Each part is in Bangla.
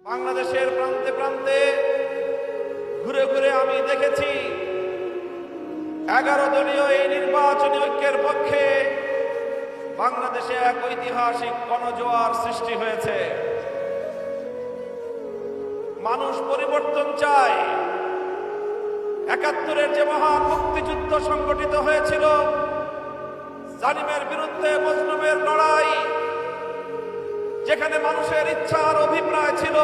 বাংলাদেশের প্রান্তে প্রান্তে ঘুরে ঘুরে আমি দেখেছি 11 দলীয় এই নির্বাচনী ঐক্যের পক্ষে বাংলাদেশে এক ঐতিহাসিক গণজোয়ার সৃষ্টি হয়েছে। মানুষ পরিবর্তন চায়। 71-এর যে মহান মুক্তিযুদ্ধ সংগঠিত হয়েছিল, জালিমের বিরুদ্ধে মজলুমের লড়াই, যেখানে মানুষের ইচ্ছার অভিপ্রায় ছিল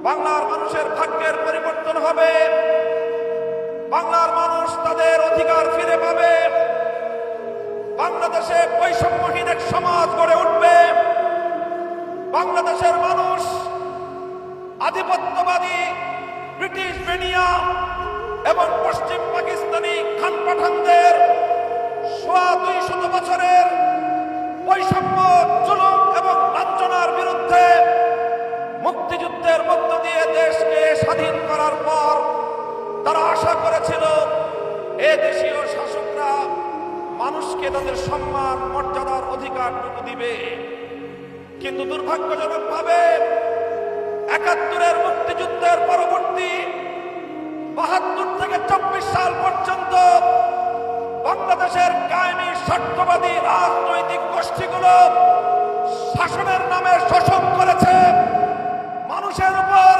বাংলার মানুষের ভাগ্যের পরিবর্তন হবে, বাংলার মানুষ তাদের অধিকার ফিরে পাবে, বাংলাদেশে বৈষম্যহীন এক সমাজ গড়ে উঠবে, বাংলাদেশের মানুষ আধিপত্যবাদী ব্রিটিশ বেনিয়া এবং পশ্চিম পাকিস্তানি খান পাঠানদের 200 বছরের বৈষম্য, জুলুম এবং লাঞ্ছনার বিরুদ্ধে মুক্তিযুদ্ধের মধ্য দিয়ে দেশকে স্বাধীন করার পর তারা আশা করেছিল এ দেশীয় শাসকরা মানুষকে তাদের সম্মান, মর্যাদার অধিকারটুকু দিবে। কিন্তু দুর্ভাগ্যজনকভাবে 71-এর মুক্তিযুদ্ধের পরবর্তী 72 থেকে 24 সাল পর্যন্ত বাংলাদেশের কায়েমি স্বার্থবাদী রাজনৈতিক গোষ্ঠীগুলো শাসনের নামে শোষণ করেছে। মানুষের উপর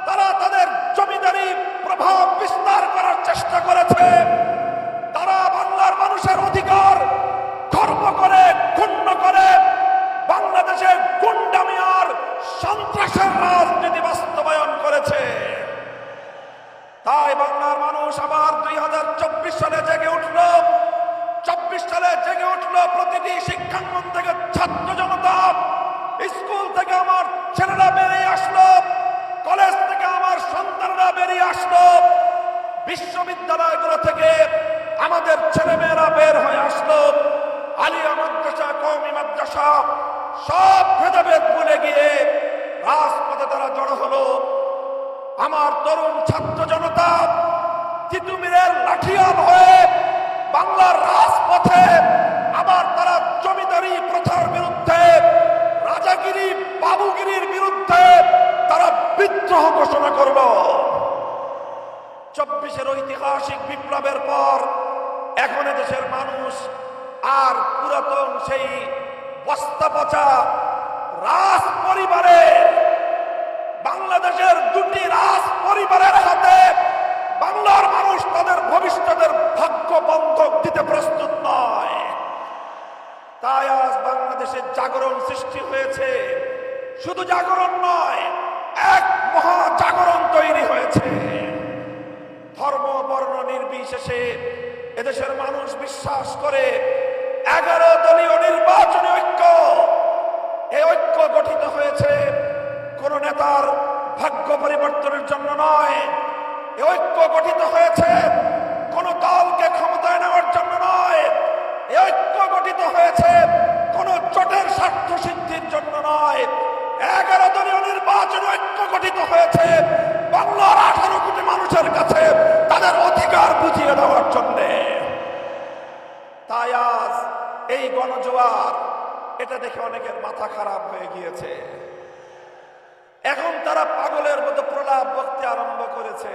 তারা তাদের জমিদারি প্রভাব বিস্তার করার চেষ্টা করেছে। তারা বাংলার মানুষের অধিকার খর্ব করে, ক্ষুণ্ণ করে বাংলাদেশে গুন্ডামি আর সন্ত্রাসের রাজনীতি বাস্তবায়ন করেছে। তাই বাংলার মানুষ আবার 2024 সালে জেগে উঠল। 24 সালে জেগে উঠল প্রতিটি শিক্ষাঙ্গন থেকে ছাত্র জনতা, স্কুল থেকে আমার ছেলেরা বেরিয়ে আসলো, কলেজ থেকে আমার সন্তানরা বেরিয়ে আসলো, বিশ্ববিদ্যালয়গুলো থেকে আমাদের ছেলেমেয়েরা বের হয়ে আসলো। আলিয়া মাদ্রাসা, কওমি মাদ্রাসা, সব ভেদাভেদ ভুলে গিয়ে রাজপথে তারা জড়ো হলো। আমার তরুণ ছাত্র জনতা তিতুমিরের লাঠিয়াল হয়ে বাংলার রাজপথে আবার তারা জমিদারি প্রথার বিরুদ্ধে, রাজাগিরি, বাবুগিরির বিরুদ্ধে তারা বিদ্রোহ ঘোষণা করল। 24-এর ঐতিহাসিক বিপ্লবের পর এখন দেশের মানুষ আর পুরাতন সেই বস্তা পচা রাজ পরিবারে, বাংলাদেশের দুটি রাজ পরিবারের হাতে বাংলার মানুষ তাদের ভবিষ্যতের ভাগ্য বন্ধক দিতে প্রস্তুত নয়। তাই আজ বাংলাদেশের জাগরণ সৃষ্টি হয়েছে। শুধু জাগরণ নয়, এক মহা জাগরণ তৈরি হয়েছে। ধর্ম বর্ণ নির্বিশেষে এদেশের মানুষ বিশ্বাস করে 11 দলীয় নির্বাচনী ঐক্য, এই ঐক্য গঠিত হয়েছে কোন নেতার ভাগ্য পরিবর্তনের জন্য নয়। এই ঐক্য গঠিত হয়েছে কোন দলকে ক্ষমতায় নেওয়ার জন্য নয়। এই ঐক্য গঠিত হয়েছে কোন জোটের স্বার্থ সিদ্ধির জন্য নয়। 11 দলীয় নির্বাচনী ঐক্য গঠিত হয়েছে বাংলার 18 কোটি মানুষের কাছে তাদের অধিকার বুঝিয়ে দেওয়ার জন্য। তাই আজ এই গণজোয়ার, এটা দেখে অনেকের মাথা খারাপ হয়ে গিয়েছে। এখন তারা পাগলের মতো প্রলাপ বকতে আরম্ভ করেছে।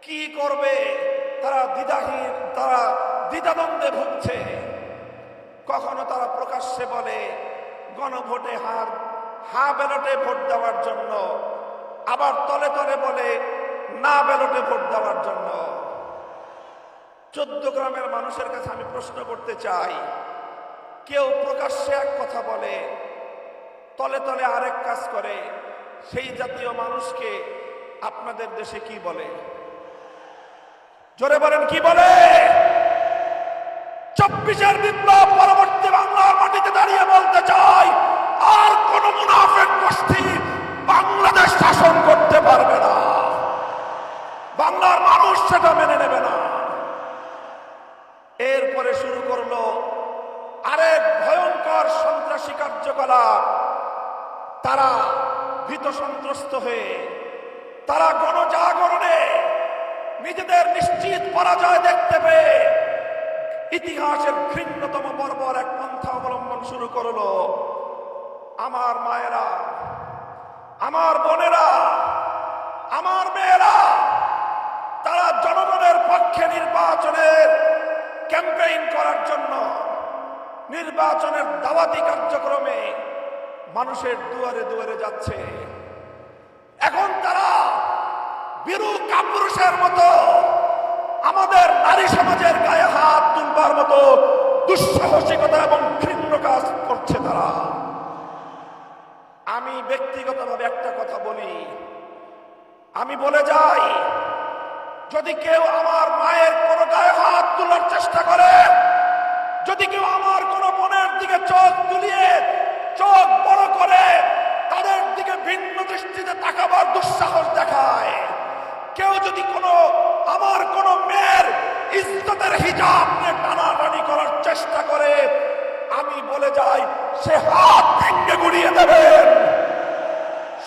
কি করবে তারা দ্বিধাহীন, তারা দ্বিধাদ্বন্দ্বে ভুগছে। কখনো তারা প্রকাশ্যে বলে গণভোটে হা ব্যালটে ভোট দেওয়ার জন্য, আবার তলে তলে বলে না ব্যালটে ভোট দেওয়ার জন্য। 14 গ্রামের মানুষের কাছে আমি প্রশ্ন করতে চাই, কেউ প্রকাশ্যে এক কথা বলে, তলে তলে আরেক কাজ করে, সেই জাতীয় মানুষকে আপনাদের দেশে কি বলে? জোরে বলেন, কি বলে? 24-এর বিপ্লব পরবর্তী বাংলার মাটিতে দাঁড়িয়ে বলতে চাই, আর কোন মুনাফিক গোষ্ঠী বাংলাদেশ শাসন করতে পারবে না। বাংলার মানুষ সেটা মেনে নেবে না। এরপরে শুরু করলো আরেক ভয়ঙ্কর সন্ত্রাসী কার্যকলাপ। তারা ভীত সন্ত্রস্ত হয়ে, তারা গণজাগরণে নিজেদের নিশ্চিত পরাজয় দেখতে পেয়ে ইতিহাসের ঘৃণ্যতম বর্বর এক পন্থা অবলম্বন শুরু করলো। আমার মায়েরা, আমার বোনেরা, আমার মেয়েরা, তারা জনগণের পক্ষে নির্বাচনের ক্যাম্পেইন করার জন্য নির্বাচনের দাওয়াতি কার্যক্রমে মানুষের দুয়ারে দুয়ারে যাচ্ছে। এখন তারা বীরু কাপুরুষের মতো আমাদের নারী সমাজের গায়ে হাত তুলবার মতো দুঃসাহসিকতা এবং ঘৃণ্য কাজ করছে তারা। আমি ব্যক্তিগতভাবে একটা কথা বলি, আমি বলে যাই, যদি কেউ আমার মায়ের কোনো গায়ে হাত তোলার চেষ্টা করে, যদি কেউ আমার কোনো বোনের দিকে চোখ তুলিয়ে চোখ বড় করে তাদের দিকে ভিন্ন দৃষ্টিতে তাকাবার দুঃসাহস দেখায়, কেউ যদি আমার কোনো মেয়ের ইজ্জতের হিজাব নিয়ে টানাটানি করার চেষ্টা করে, আমি বলে যাই, সে হাত ভেঙে গুড়িয়ে দেবেন,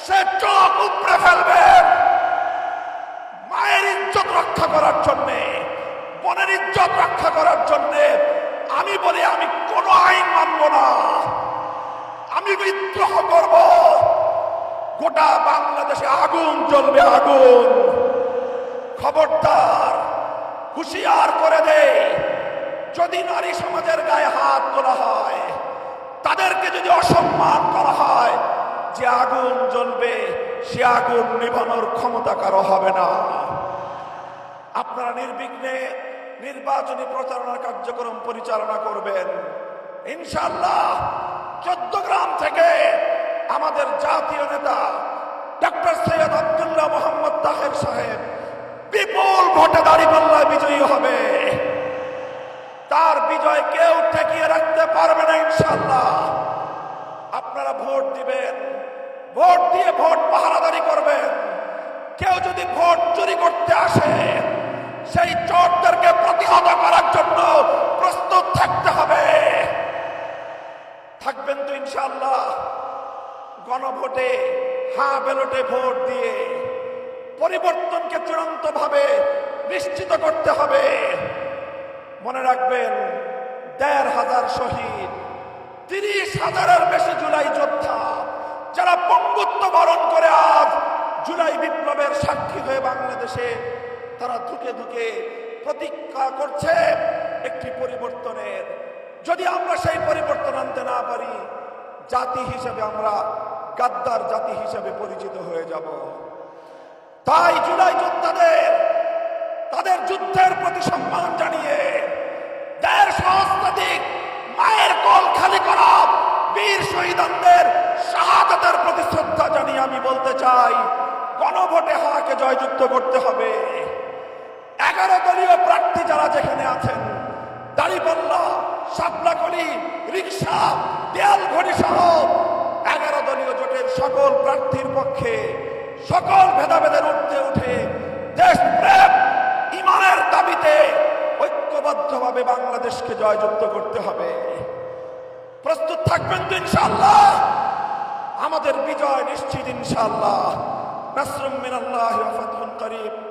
সে চোখ উপড়ে ফেলবেন। মায়ের ইজ্জত রক্ষা করার জন্যে, বোনের ইজ্জত রক্ষা করার জন্যে আমি বলি, আমি কোন আইন মানব না, আমি বিদ্রোহ করব। গোটা বাংলাদেশে আগুন জ্বলবে, আগুন। খবরদার, হুঁশিয়ার করে দে, যদি নারী সমাজের গায়ে হাত তোলা হয়, তাদেরকে যদি অসম্মান করা হয়, যে আগুন জ্বলবে সে আগুন নিভানোর ক্ষমতা কারো হবে না। আপনারা নির্বিঘ্নে নির্বাচনী প্রচারণা কার্যক্রম পরিচালনা করবেন ইনশাআল্লাহ। 14 গ্রাম থেকে আমাদের জাতীয় নেতা ডক্টর সৈয়দ আব্দুল্লাহ মোহাম্মদ তাহের সাহেব বিপুল ভোটে দাঁড়িপাল্লায় বিজয়ী হবে। তার বিজয় কেউ ঠেকিয়ে রাখতে পারবে না ইনশাআল্লাহ। আপনারা ভোট দিবেন, ভোট দিয়ে ভোট পাহারাদারি করবেন। কেউ যদি ভোট চুরি করতে আসে, সেই চোরদেরকে প্রতিহত করার জন্য প্রস্তুত থাকতে হবে। থাকবেন তো ইনশাআল্লাহ? গণভোটে, হ্যাঁ ব্যালটে ভোট দিয়ে পরিবর্তনকে চূড়ান্তভাবে নিশ্চিত করতে হবে। মনে রাখবেন, ১৫০০ শহীদ, ৩০,০০০-এর বেশি জুলাই যোদ্ধা যারা পঙ্গুত্ব বরণ করে আজ জুলাই বিপ্লবের সাক্ষী হয়ে বাংলাদেশে তারা ধুকে ধুকে প্রতীক্ষা করছে একটি পরিবর্তনের। যদি আমরা সেই পরিবর্তন আনতে না পারি, জাতি হিসেবে আমরা গাদ্দার জাতি হিসেবে পরিচিত হয়ে যাব। তাই জুলাই যোদ্ধাদের তাদের যুদ্ধের প্রতি সম্মান জানিয়ে, ১৫০ সহস্রাধিক মায়ের কোল খালি করা বীর শহীদদের শাহাদাতের প্রতি শ্রদ্ধা জানিয়ে আমি বলতে চাই, গণভোটে হাকে জয়যুক্ত করতে হবে। 11 দলীয় প্রার্থী যারা যেখানে আছেন, দাঁড়িপাল্লা, শাপলাকলি, রিকশা, দেয়ালঘড়ি সহ 11 দলীয় জোটের সকল প্রার্থীর পক্ষে সকল ভেদাভেদের ঊর্ধ্বে উঠে দেশপ্রেম, ইমানের দাবিতে ঐক্যবদ্ধভাবে বাংলাদেশকে জয়যুক্ত করতে হবে। প্রস্তুত থাকবেন তো ইনশাআল্লাহ? আমাদের বিজয় নিশ্চিত ইনশাআল্লাহ। নাসরুম মিনাল্লাহি ওয়া ফাতহুন করিব।